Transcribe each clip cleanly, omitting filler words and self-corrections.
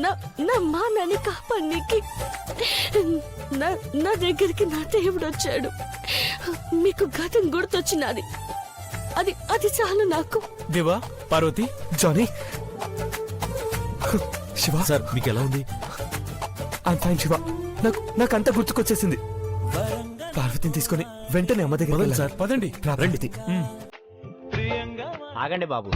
నా మానాన్ని కాపాడనీకి నా దగ్గరికి నా దేవుడు వచ్చాడు. మీకు గతం గుర్తొచ్చినది, అది అది చాలు నాకు. దేవా, పార్వతి, జానీ, శివ సార్ మీకు ఎలా ఉంది? I'm fine Shiva. నాకంతా గుర్తుకొచ్చేసింది. పార్వతిని తీసుకుని వెంటనే అమ్మ దగ్గర పదండి సార్, పదండి. రండి. ఆగండి బాబు.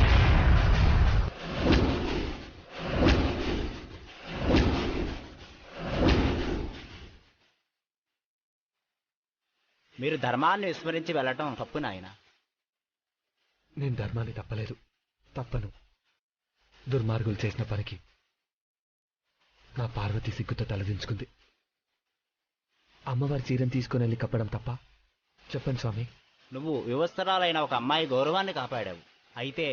మీరు ధర్మాన్ని విస్మరించి వెళ్ళటం తప్పు నాయన. నేను ధర్మాన్ని తప్పను. దుర్మార్గులు చేసిన పనికి నా పార్వతి సిగ్గుతో తలదించుకుంది. అమ్మవారి చీరను తీసుకుని వెళ్ళి కప్పడం తప్ప? చెప్పండి స్వామి. నువ్వు వివస్త్రాలైన ఒక అమ్మాయి గౌరవాన్ని కాపాడావు. అయితే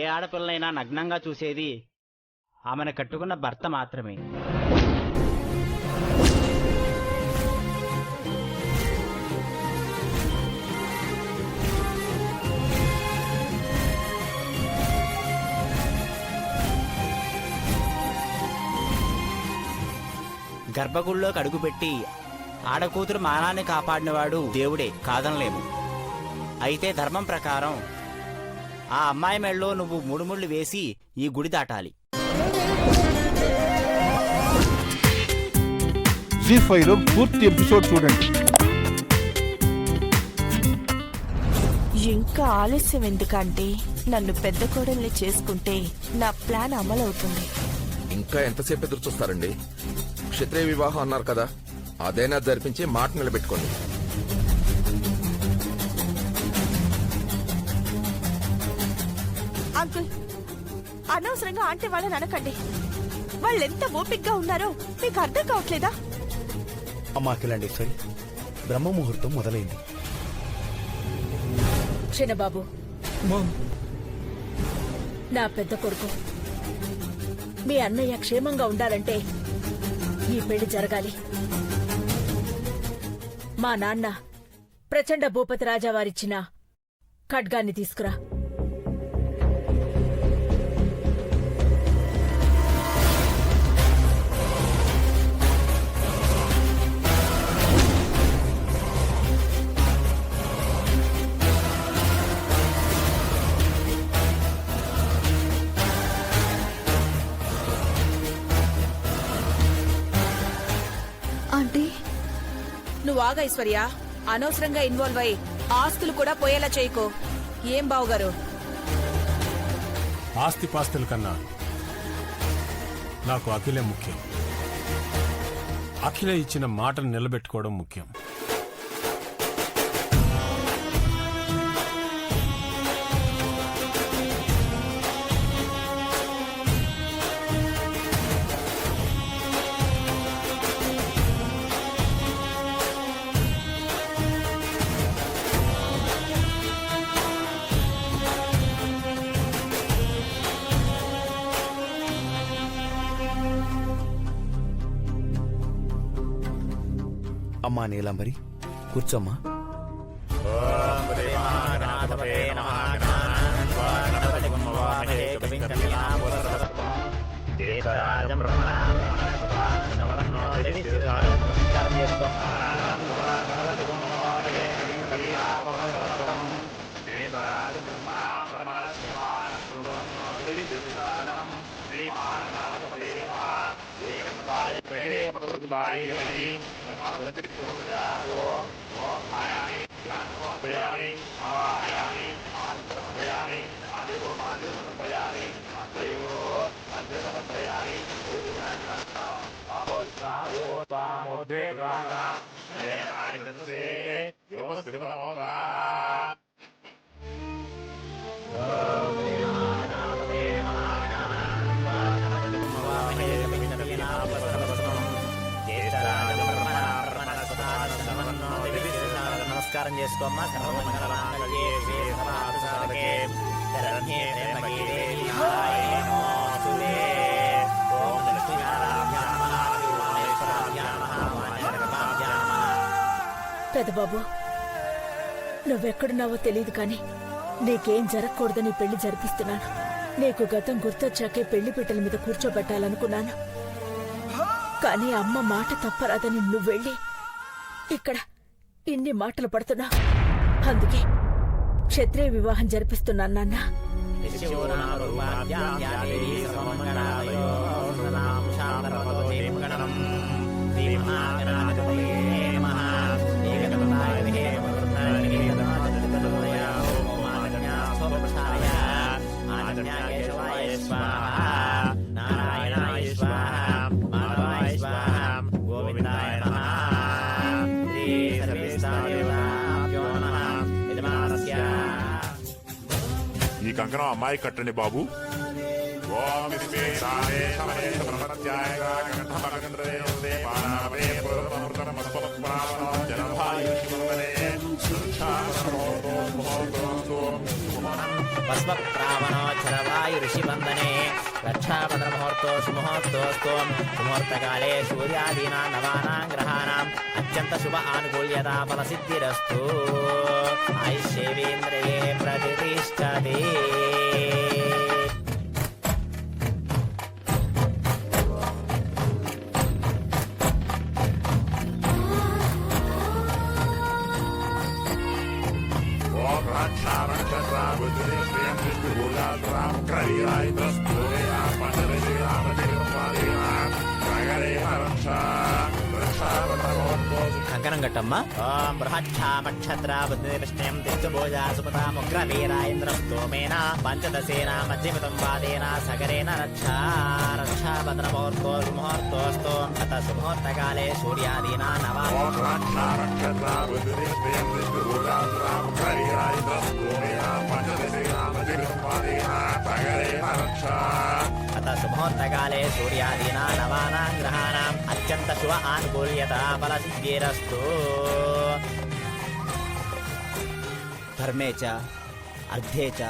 ఏ ఆడపిల్లైనా నగ్నంగా చూసేది ఆమెను కట్టుకున్న భర్త మాత్రమే. గర్భగుడిలోకి అడుగుపెట్టి ఆడకూతురు మానాన్ని కాపాడినవాడు దేవుడే, కాదనలేము. అయితే ధర్మం ప్రకారం ఆ అమ్మాయి మెళ్ళలో నువ్వు 3 ముళ్ళు వేసి ఈ గుడి దాటాలి. జీ5లో పూర్తి ఎపిసోడ్ చూడండి. ఇంకా ఆలస్యం ఎందుకంటే నన్ను పెద్ద కోడల్ని చేసుకుంటే నా ప్లాన్ అమలవుతుంది. ఇంకా ఎంతసేపు ఎదురు చూస్తారండి? క్షత్రియ వివాహం అన్నారు కదా, అదైనా జరిపించి మాట నిలబెట్టుకోండి. అంకుల్, అనవసరంగా ఆంటీ వాళ్ళని అనకండి. వాళ్ళెంత ఓపిక్గా ఉన్నారో మీకు అర్థం కావట్లేదా? అమ్మా అఖిలాండేశ్వరి, బ్రహ్మ ముహూర్తం మొదలైంది. చిన్నబాబు, నా పెద్ద కొడుకు మీ అన్నయ్య క్షేమంగా ఉండాలంటే ఈ పెళ్లి జరగాలి. మా నాన్న ప్రచండ భూపతి రాజా వారిచ్చిన ఖడ్గాన్ని తీసుకురా. నువ్వు ఆగా ఐశ్వర్య, అనవసరంగా ఇన్వాల్వ్ అయ్యి ఆస్తులు కూడా పోయేలా చేయకో. ఏం బావుగారు? ఆస్తిపాస్తుల కన్నా నాకు అఖిలే ముఖ్యం. అఖిలే ఇచ్చిన మాటను నిలబెట్టుకోవడం ముఖ్యం. అమ్మా నీలాంబరి, కూర్చోమ్మా. నమస్కారం చేసుకోమ్మా. పెద్దబాబు, నువ్వెక్కడున్నావో తెలియదు కానీ నీకేం జరగకూడదని పెళ్లి జరిపిస్తున్నాను. నీకు గతం గుర్తొచ్చాకే పెళ్లి పీటల మీద కూర్చోబెట్టాలనుకున్నాను. కానీ అమ్మ మాట తప్పరాదని నువ్వు వెళ్ళి ఇక్కడ ఇన్ని మాటలు పడుతున్నా. అందుకే క్షత్రియ వివాహం జరిపిస్తున్నాను నాన్న. ఈ కంకణం అమ్మాయి కట్టండి బాబు. భస్మప్రావణోచ్చరవాయు ఋషిబంధనే రక్షాబంధన ముహూర్తో సుముహూర్తోస్తు సుముహూర్తకాలే సూర్యాదీనా నవానాం గ్రహాణాం అత్యంత శుభ ఆనుకూల్యతా ఫలసిద్ధిరస్తు. ఆయుష్యేవేంద్రియే ప్రతిష్టతే. కంకణం కట్టమ్మా. ఓం బృహక్షామక్షత్రాబుద్ధినిష్ణ్యం దిష్టభోజా సుపతాముగ్రవీరాయింద్రస్తోమేన పంచదశేన మధ్యమితం వాదేన సగరేణ రక్షా రక్షాబదనముహూర్తోర్ముహూర్తోస్తు అత సుముహూర్తకాలే సూర్యాదీనా నవా అత సుముహూర్తకాలే సూర్యాదీనా నవానాం గ్రహాణాం అత్యంత శుభ ఆనుకూల్యతా ఫలసిద్ధిరస్తు. ధర్మే చ అర్థే చ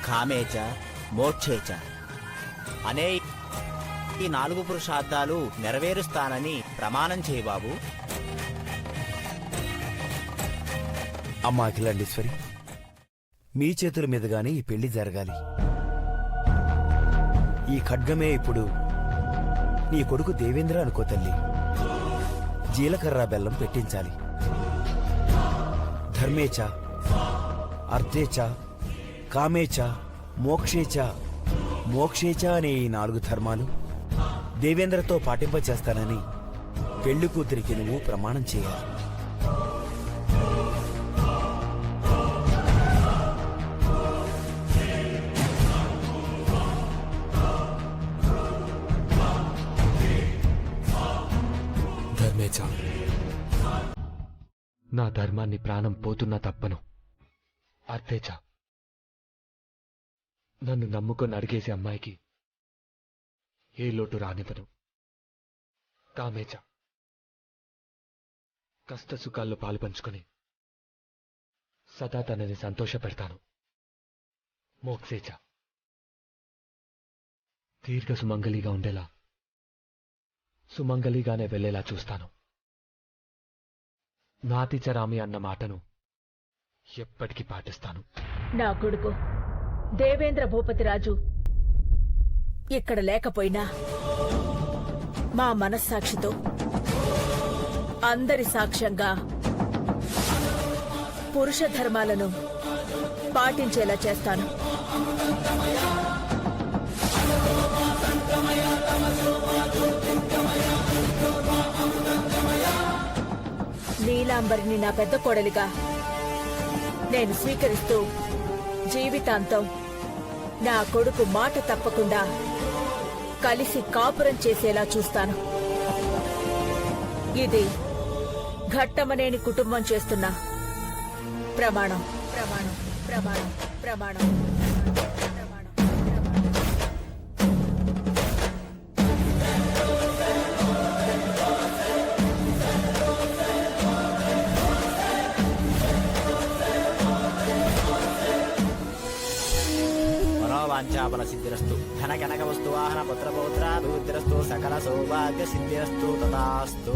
కామే చ మోక్షే చ అనే ఈ 4 పురుషార్థాలు నెరవేరుస్తానని ప్రమాణం చేయి బాబు. అమ్మా అఖిలాండేశ్వరి, మీ చేతుల మీదుగానే ఈ పెళ్లి జరగాలి. ఈ ఖడ్గమే ఇప్పుడు నీ కొడుకు దేవేంద్ర అనుకో తల్లి. జీలకర్ర బెల్లం పెట్టించాలి. ధర్మేచ అర్థేచ కామేచ మోక్షేచ మోక్షేచ అనే ఈ 4 ధర్మాలు దేవేంద్రతో పాటింపచేస్తానని పెళ్లి కూతురికి నువ్వు ప్రమాణం చేయాలి. ధర్మేచ, నా ధర్మాన్ని ప్రాణం పోతున్నా తప్పను. అర్థేచ, నన్ను నమ్ముకొని అడిగేసే అమ్మాయికి ఏ లోటు రానివ్వను. కామేచ, కష్ట సుఖాల్లో పాలు పంచుకొని సదా తనని సంతోషపెడతాను. మోక్షేచ, దీర్ఘ సుమంగళిగా ఉండేలా సుమంగళిగానే వెళ్లేలా చూస్తాను. నాతిచరామి అన్న మాటను ఎప్పటికీ పాటిస్తాను. నా కొడుకు దేవేంద్ర భూపతిరాజు ఇక్కడ లేకపోయినా మా మనస్సాక్షితో అందరి సాక్ష్యంగా పురుష ధర్మాలను పాటించేలా చేస్తాను. నీలాంబరిని నా పెద్ద కోడలిగా నేను స్వీకరిస్తూ జీవితాంతం నా కొడుకు మాట తప్పకుండా కలిసి కాపురం చేసేలా చూస్తాను. ఇది ఘట్టమనేని కుటుంబం చేస్తున్న ప్రమాణం ప్రమాణం ప్రమాణం ప్రమాణం. వాంఛాఫల సిద్ధిరస్తు. ధన కనక వస్తు వాహన పుత్ర పౌత్రాభివృద్ధిరస్తు. సకల సౌభాగ్య సిద్ధిరస్తు. తథాస్తు.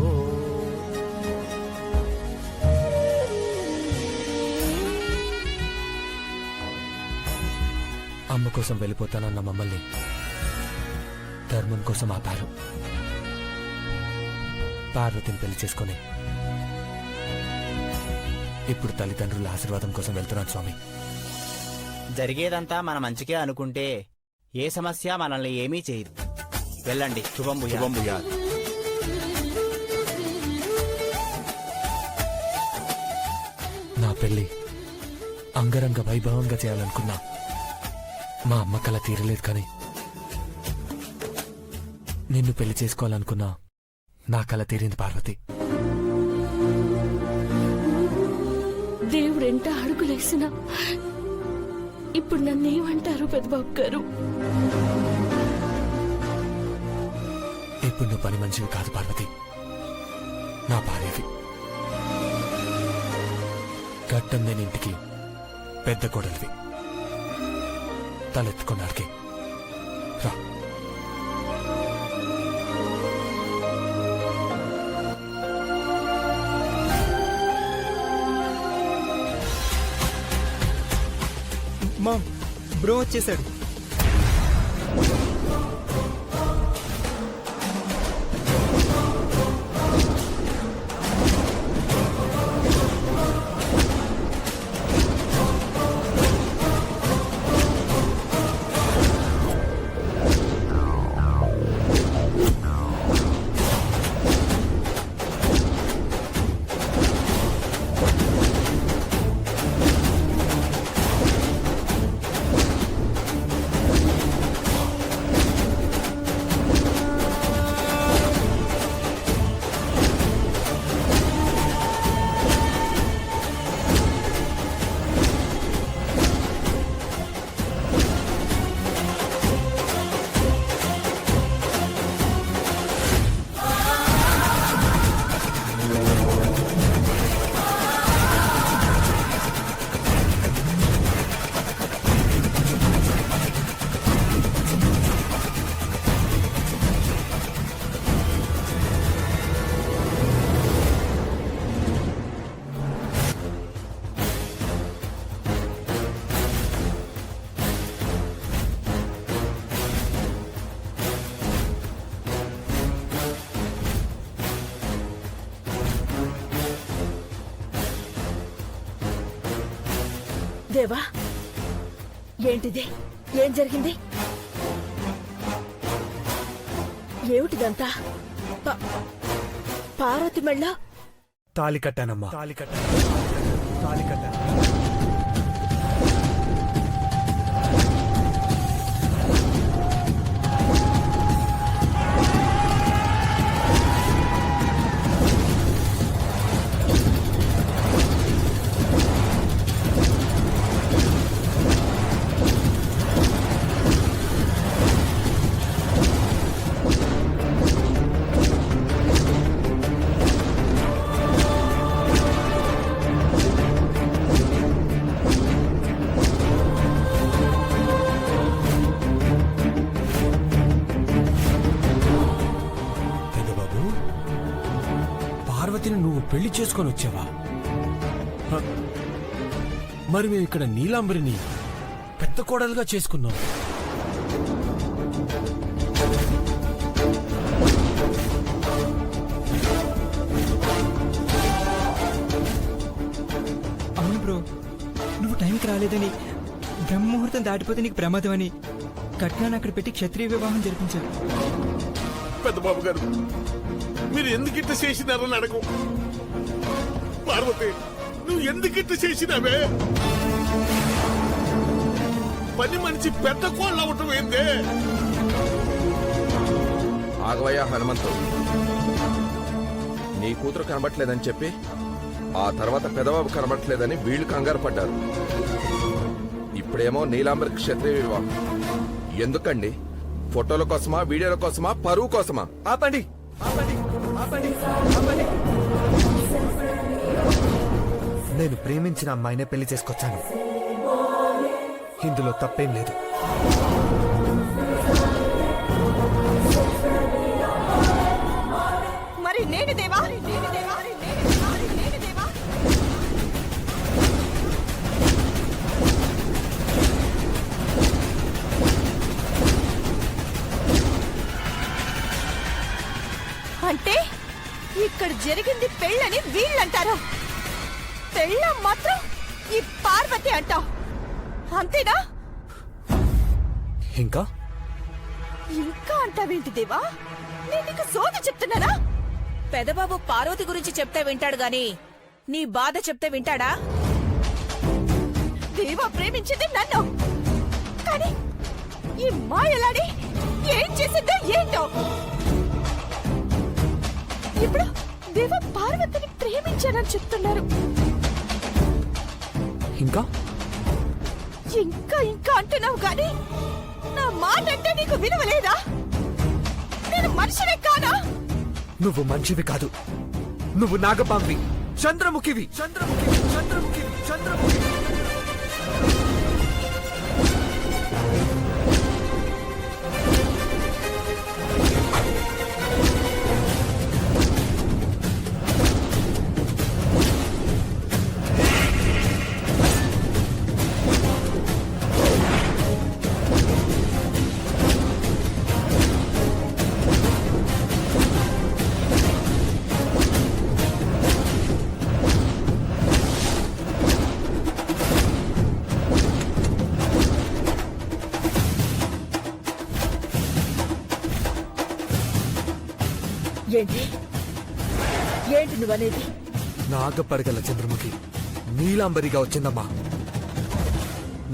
అమ్మ కోసం వెళ్ళిపోతానన్న మమ్మల్ని ధర్మం కోసం ఆపారు. పార్వతిని పెళ్లి చేసుకొని ఇప్పుడు తల్లిదండ్రుల ఆశీర్వాదం కోసం వెళ్తున్నాను స్వామి. జరిగేదంతా మన మంచికే అనుకుంటే ఏ సమస్య మనల్ని ఏమీ చేయదు. వెళ్ళండి. శుభం భూయాత్. నా పెళ్లి అంగరంగ వైభవంగా చేయాలనుకున్నా మా అమ్మ కల తీరలేదు, కానీ నిన్ను పెళ్లి చేసుకోవాలనుకున్నా నా కల తీరింది పార్వతి. దేవుడెంట అడుగులేసినా ఇప్పుడు నన్నేమంటారు పెద్దబాబు గారు? ఇప్పుడు నువ్వు పని మనిషివి కాదు పార్వతి, నా భార్యవి. గట్టం నేను ఇంటికి పెద్ద కోడలివి. తలెత్తుకున్నాడికి రా. మా బ్రో వచ్చేసాడు. దేవా, ఏంటిది? ఏం జరిగింది? ఏమిటిదంతా? పార్వతి మెళ్ళ తాళి కట్టానమ్మా, తాళి కట్టాను, తాళి కట్టాను. పార్వతిని నువ్వు పెళ్లి చేసుకొని వచ్చావా? హ, మరి మేము ఇక్కడ నీలాంబరిని పెద్ద కోడలుగా చేసుకున్నాం. అవును బ్రో, నువ్వు టైంకి రాలేదని, బ్రహ్మముహూర్తం దాటిపోతే నీకు ప్రమాదం అని కట్నాన్ని అక్కడ పెట్టి క్షత్రియ వివాహం జరిపించారు. పెద్దబాబు గారు, మీరు ఎందుకిట్ట చేసినారని అడగం. పార్వతి, నువ్వు ఎందుకిట్ట చేసినావే? పని మనిషి పెద్ద కోళ్ళు అవటం ఏందే? ఆగవయ్యా హనుమంతు, నీ కూతురు కనబట్లేదని చెప్పి ఆ తర్వాత పెదబాబు కనబట్లేదని వీళ్ళు కంగారు పడ్డారు. ఇప్పుడేమో నీలాంబరి క్షత్రియ వివాహం. ఎందుకండి? ఫోటోల కోసమా, వీడియోల కోసమా, పరువు కోసమా? ఆపండి, ఆపండి, ఆపండి, ఆపండి. నేను ప్రేమించిన అమ్మాయినే పెళ్లి చేసుకొచ్చాను. ఇందులో తప్పేం లేదు. మరి నేను దేవా, అంటే ఇక్కడ జరిగింది పెళ్ళని వీళ్ళంటారు, పెళ్ళం మాత్రం ఈ పార్వతి అంటావు, అంతేనా? ఇంకా ఇంకా అంటావేంటి దేవా? నేను నీకు సోది చెప్తున్నానా? పెదబాబు పార్వతి గురించి చెప్తే వింటాడు గాని నీ బాధ చెప్తే వింటాడా? దేవా ప్రేమించింది నన్ను, కానీ ఈ మాయలాడి ఏం చేసిందో ఏంటో. ఇప్పుడు దేవా పార్వతిని ప్రేమించానని చెప్తున్నారు. ఇంకా ఇంకా ఇంకా అంటున్నావు గాని నా మాట అంటే నీకు విలువలేదా? నేను మనిషినే కాదా? నువ్వు మంచివి కాదు, నువ్వు నాగపాంవి, చంద్రముఖివి, చంద్రముఖివి, చంద్రముఖివి, చంద్రముఖివి. ఏంటి ఏంటి నువ్వనేది? నాగపడగల చంద్రముఖి నీలాంబరిగా వచ్చిందమ్మా.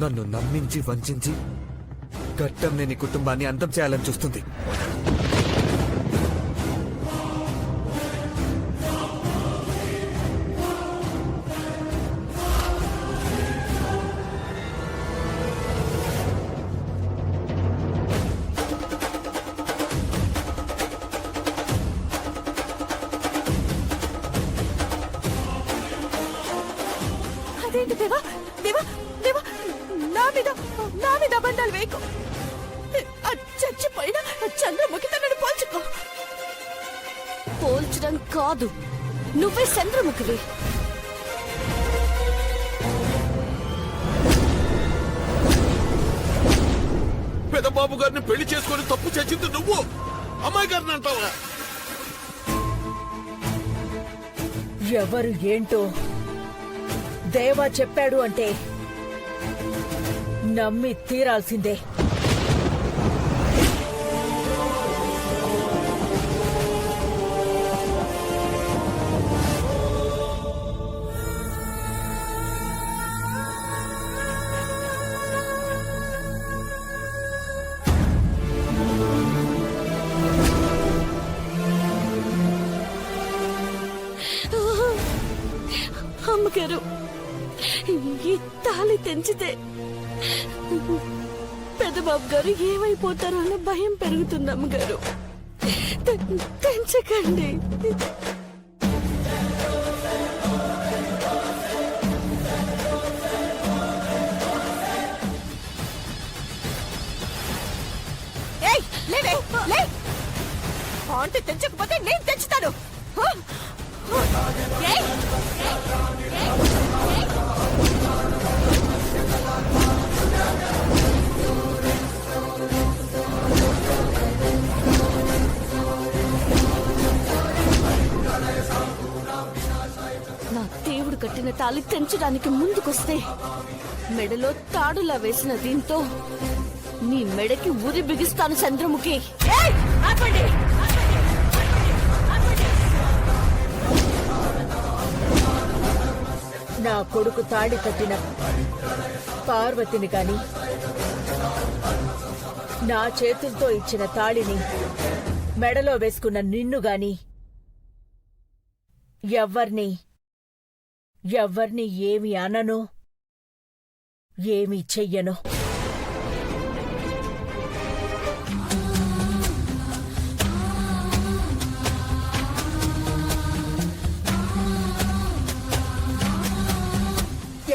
నన్ను నమ్మించి వంచించి గట్టం లేని కుటుంబాన్ని అంతం చేయాలని చూస్తుంది. అదేంటి దేవా, దేవా, దేవా, నా మీద అబంధాలు వేయకు. ఆ చచ్చిపోయిన చంద్రముఖితో నన్ను పోల్చుకో. పోల్చడం కాదు, నువ్వే చంద్రముఖివి. పెదబాబు గారిని పెళ్లి చేసుకొని తప్పు చేసింది నువ్వు, అమ్మాయి గారిని అంటావా? ఎవరు ఏంటో దేవా చెప్పాడు అంటే నమ్మి తీరాల్సిందే. అమ్మగారు, ఈ తాళి తెంచితే పెద్దబాబు గారు ఏమైపోతారో అన్న భయం పెరుగుతుంది. అమ్మగారు తెంచకండి. ఆంటీ తెంచకపోతే నేను తెంచుతాను. నా దేవుడు కట్టిన తాళి తెంచడానికి ముందుకొస్తే మెడలో తాడులా వేసిన దీంతో నీ మెడకి ఉరి బిగిస్తాను చంద్రముఖి. నా కొడుకు తాళి కట్టిన పార్వతిని గాని, నా చేతులతో ఇచ్చిన తాళిని మెడలో వేసుకున్న నిన్ను గాని ఎవ్వర్ని ఏమి అనను, ఏమీ చెయ్యను.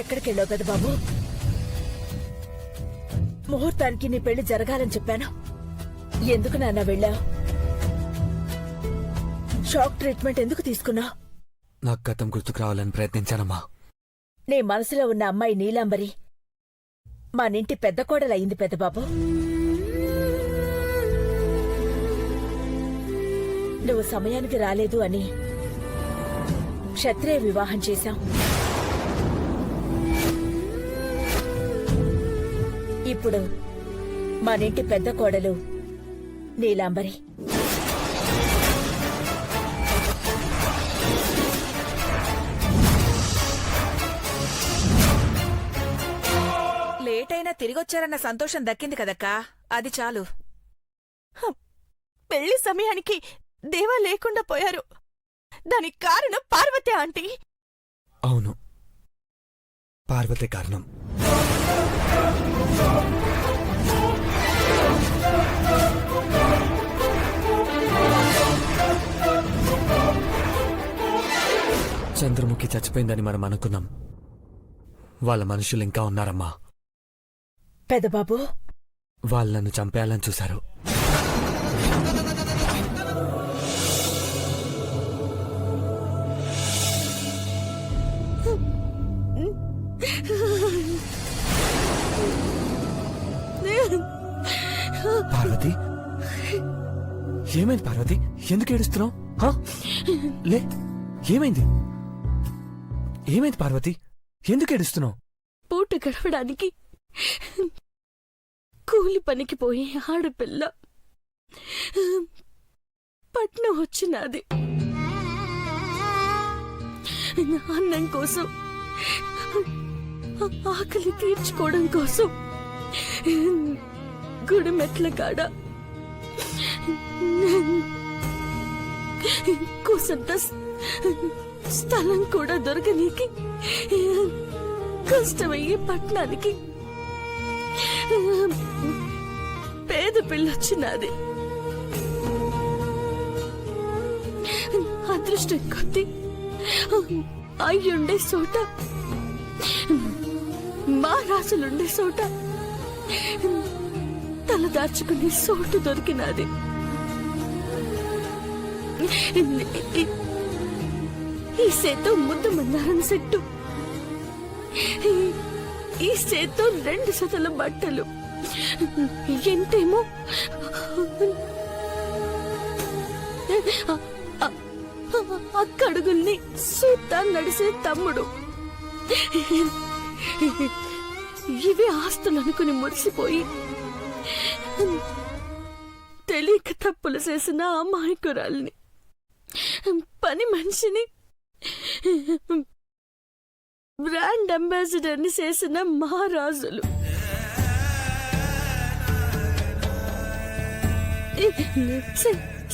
ఎక్కడికెళ్ళావు పెద్ద బాబు? ముహూర్తానికి నీ పెళ్లి జరగాలని చెప్పాను. ఎందుకు నాన్న వెళ్ళావు? షాక్ ట్రీట్మెంట్ ఎందుకు తీసుకున్నావు? నాకు గతం గుర్తుకు రావాలని ప్రయత్నించానమ్మా. నీ మనసులో ఉన్న అమ్మాయి నీలాంబరి మా నింటి పెద్ద కోడలయ్యింది పెద్ద బాబు. నువ్వు సమయానికి రాలేదు అని క్షత్రియ వివాహం చేశాం. ఇప్పుడు మనింటి పెద్ద కోడలు నీలాంబరి. లేట్ అయినా తిరిగొచ్చారన్న సంతోషం దక్కింది కదక్కా, అది చాలు. పెళ్లి సమయానికి దేవా లేకుండా పోయారు. దానికి కారణం పార్వతి ఆంటీ. అవును, పార్వతే కారణం. చంద్రముఖి చచ్చిపోయిందని మనం అనుకున్నాం. వాళ్ళ మనుషులు ఇంకా ఉన్నారమ్మా. పెదబాబు, వాళ్ళను చంపేయాలని చూశారు. పార్వతి, ఏమైంది పార్వతి? ఎందుకు ఏడుస్తున్నావు? లే, ఏమైంది? ఏమైంది పార్వతి? ఎందుకు ఏడుస్తున్నావు? పూట గడవడానికి కూలి పనికి పోయి ఆడపిల్ల పట్నం వచ్చినది. అన్నం కోసం, ఆకలి తీర్చుకోవడం కోసం గుడి మెట్ల కాడ కూసంత స్థలం కూడా దొరకనీకి కష్టమయ్యే పట్టణానికి పేద పిల్లొచ్చినది. అదృష్టం కొద్ది అయ్యుండే చోట, మా రాసులుండే చోట తలదార్చుకునే చోటు దొరికినది. ఈ సేతో ముద్ద మందారం సెట్టు, ఈ సేతో 2 జతల బట్టలు, ఎంతేమో అక్కడుగుల్ని సూత్తా నడిసే తమ్ముడు. ఇవి ఆస్తులనుకుని మురిసిపోయి తెలియక తప్పులు చేసిన అమాయకురాల్ని, పని మనిషిని, బ్రాండ్ అంబాసిడర్ని చేసిన మహారాజులు.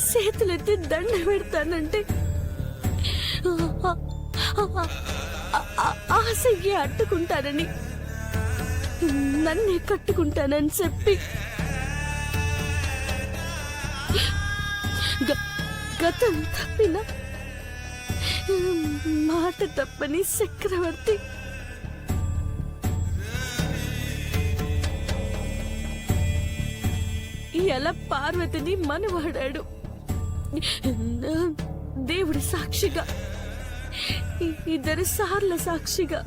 చేతులెత్తి దండ పెడతానంటే ఆశయ్య అట్టుకుంటానని, నన్నే కట్టుకుంటానని చెప్పి గతం తప్పిన మాట తప్పని చక్రవర్తి ఎలా పార్వతిని మనవాడాడు. దేవుడి సాక్షిగా, 2 సార్ల సాక్షిగా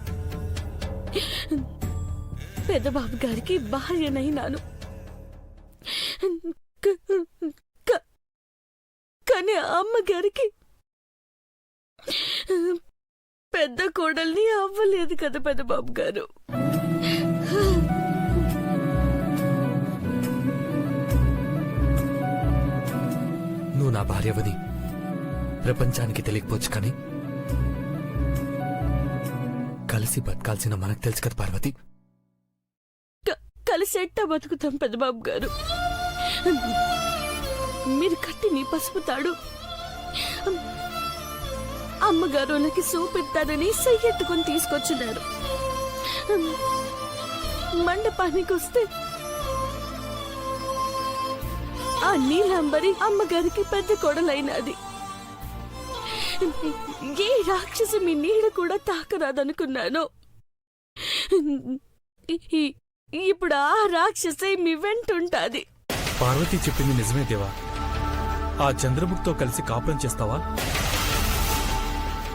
పెద్దబాబు గారికి భార్యనైనాను. కానీ అమ్మగారికి పెద్ద కోడల్ని అవ్వలేదు కదా పెద్దబాబు గారు. నువ్వు నా భార్యవని ప్రపంచానికి తెలియకపోవచ్చు, కానీ కలిసి బతకాల్సిన మనకు తెలుసు కదా పార్వతి. కలిసేట్టా బతుకుతాం పెద్దబాబు గారు. మీరు కట్టి నీ పసుపు తాడు అమ్మగారు నాకు చూపిస్తానని చెయ్యెత్తుకొని తీసుకొచ్చినారు. మండపానికి వస్తే ఆ నీలాంబరి అమ్మగారికి పెద్ద కోడలైనది. ఏ రాక్షసి మీ నీడ కూడా తాకరాదనుకున్నాను. ఇప్పుడు ఆ రాక్షసి మీ వెంటుంటాది. పార్వతి చెప్పింది నిజమే దేవా. ఆ చంద్రముఖితో కలిసి కాపురం చేస్తావా?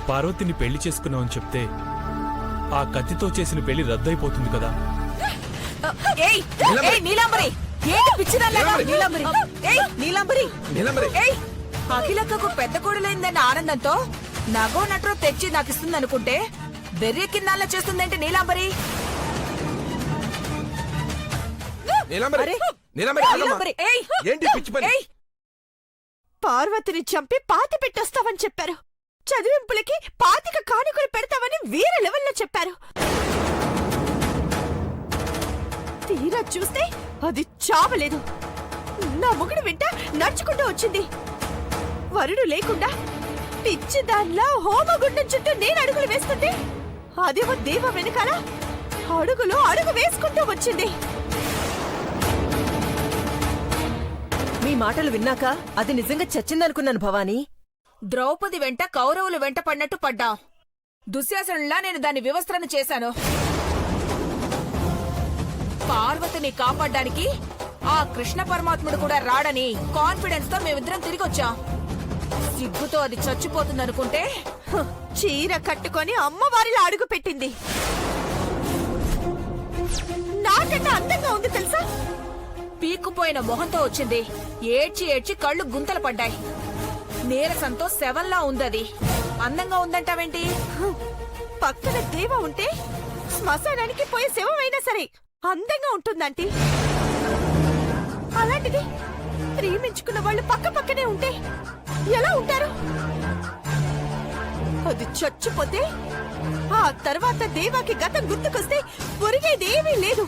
పార్వతిని పెళ్లి చేసుకున్నావని చెప్తే ఆ కత్తితో చేసిన పెళ్లి రద్దయిపోతుంది కదా. నీలాంబరి, ఏంటి పిచ్చిదానిలాగా? నీలాంబరి, నీలాంబరి, అఖిలక్కకు పెద్ద కోడలైందన్న ఆనందంతో నగో నట్రో తెచ్చి నాకు ఇస్తుందనుకుంటే బెర్రె కిన్నాళ్ళ చేస్తుందేంటి నీలాంబరి? నీలాంబరి, నీలాంబరి, ఆగమ్మా. ఏయ్! ఏంటి పిచ్చి పని? ఏయ్! పార్వతిని చంపి పాతి పెట్టొస్తావని చెప్పారు. చదివింపులకి పాతిక కానుకలు పెడతావని వేరే లెవెల్లో చెప్పారు. తీరా చూస్తే అది చావలేదు. నా మొగుడు వెంట నడుచుకుంటూ వచ్చింది. వరుడు లేకుండా పిచ్చి దానిలా హోమగుండం చుట్టూ నేను అడుగులు వేస్తుంటే అదేమో దేవ వెనకాల అడుగులో అడుగు వేసుకుంటూ వచ్చింది. మీ మాటలు విన్నాక అది నిజంగా చచ్చిందనుకున్నాను భవానీ. ద్రౌపది వెంట కౌరవులు వెంట పడినట్టు పడ్డా. దుశ్శాసనులా నేను దాన్ని వివస్త్రను చేశాను. పార్వతిని కాపాడ్డానికి ఆ కృష్ణ పరమాత్ముడు కూడా రాడని కాన్ఫిడెన్స్ తో మేమిద్దరం తిరిగొచ్చాం. సిగ్గుతో అది చచ్చిపోతుందనుకుంటే చీర కట్టుకొని అమ్మవారిలా అడుగు పెట్టింది. నాకన్నా అందంగా ఉంది తెలుసా? పీక్కుపోయిన మొహంతో వచ్చింది. ఏడ్చి ఏడ్చి కళ్ళు గుంతలు పడ్డాయి. నీరసంతో శవంలా ఉందది. అందంగా ఉందంటావేంటి? పక్కన దేవ ఉంటే శ్మశానానికి పోయే శవమైనా సరే అందంగా ఉంటుందంటీ. అలాంటిది ప్రేమించుకున్న వాళ్ళు పక్క పక్కనే ఉంటే ఎలా ఉంటారు? అది చచ్చిపోతే ఆ తర్వాత దేవాకి గతం గుర్తుకొస్తే ఒరిగేదేమీ లేదు.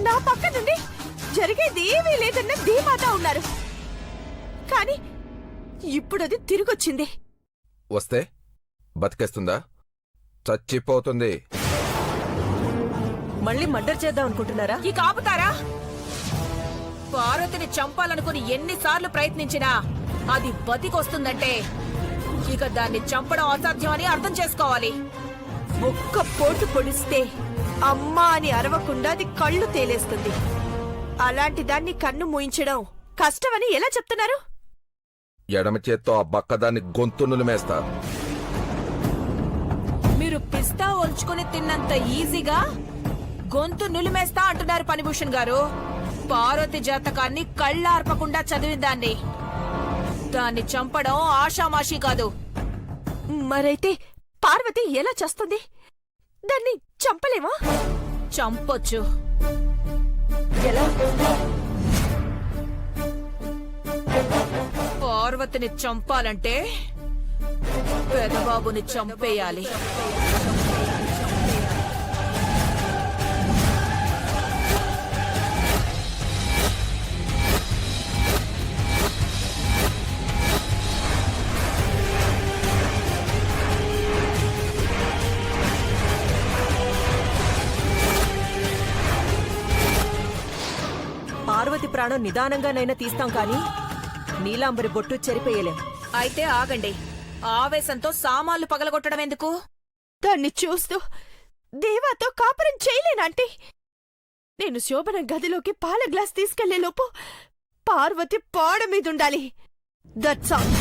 నా పక్క నుండి జరిగేదేమీ లేదన్న ధీమాతా ఉన్నారు. కానీ ఇప్పుడు అది తిరిగొచ్చింది. వస్తే బతికేస్తుందా? చచ్చిపోతుంది. మళ్ళీ మర్డర్ చేద్దాం అనుకుంటున్నారా? ఇక ఆపుతారా? పార్వతిని చంపాలనుకుని ఎన్నిసార్లు ప్రయత్నించినా అది బతికొస్తుందంటే ఇక దాన్ని చంపడం అసాధ్యం అని అర్థం చేసుకోవాలి. ఒక్క పోటు పొడిస్తే అమ్మా అని అరవకుండా అది కళ్ళు తేలేస్తుంది. అలాంటి దాన్ని కన్ను మూయించడం కష్టమని ఎలా చెప్తున్నారు? ఎడమ చేత్తో ఆ బక్కదాన్ని గొంతు నులిమేస్తా. మీరు పిస్తా ఒల్చుకుని తిన్నంత ఈజీగా గొంతు నులిమేస్తా అంటున్నారు పనిభూషణ్ గారు. పార్వతి జాతకాన్ని కళ్ళార్పకుండా చదివిందాన్ని. దాన్ని చంపడం ఆషామాషీ కాదు. మరైతే పార్వతి ఎలా చేస్తుంది? దాన్ని చంపలేమా? చంపొచ్చు. ఎలా? పార్వతిని చంపాలంటే పెదబాబుని చంపేయాలి. పార్వతి ప్రాణం నిదానంగానైనా తీస్తాం కానీ నీలాంబరి బొట్టు చెరిపేయలేం. అయితే ఆగండి. ఆవేశంతో సామాన్లు పగలగొట్టడం ఎందుకు? దాన్ని చూస్తూ దేవాతో కాపురం చేయలేనంటే నేను శోభన గదిలోకి పాల గ్లాస్ తీసుకెళ్లేలోపు పార్వతి పాడ మీదుండాలి. That's all.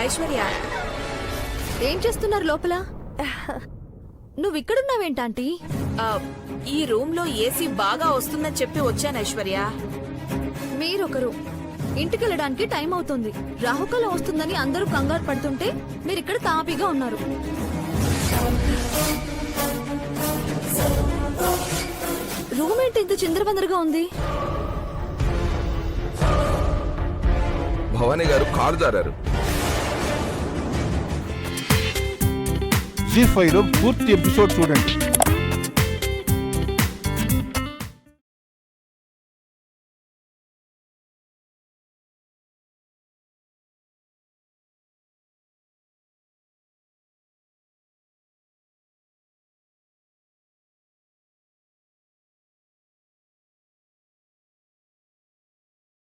ఐశ్వర్య, ఏం చేస్తున్నారు లోపల? నువ్విక్కడున్నావేంటాంటీ? ఈ రూమ్ లో ఏసీ బాగా వస్తుందని చెప్పి వచ్చాను ఐశ్వర్య. మీరొకరు ఇంటికెళ్ళడానికి టైం అవుతుంది. రాహుకాలం వస్తుందని అందరూ కంగారు పడుతుంటే మీరిక్కడ తాపీగా ఉన్నారు. రూమ్ ఏంటి ఇంత చిందరబందరగా ఉంది? భవానీ గారు కారు జారారు. జీ5 లో పూర్తి ఎపిసోడ్ చూడండి.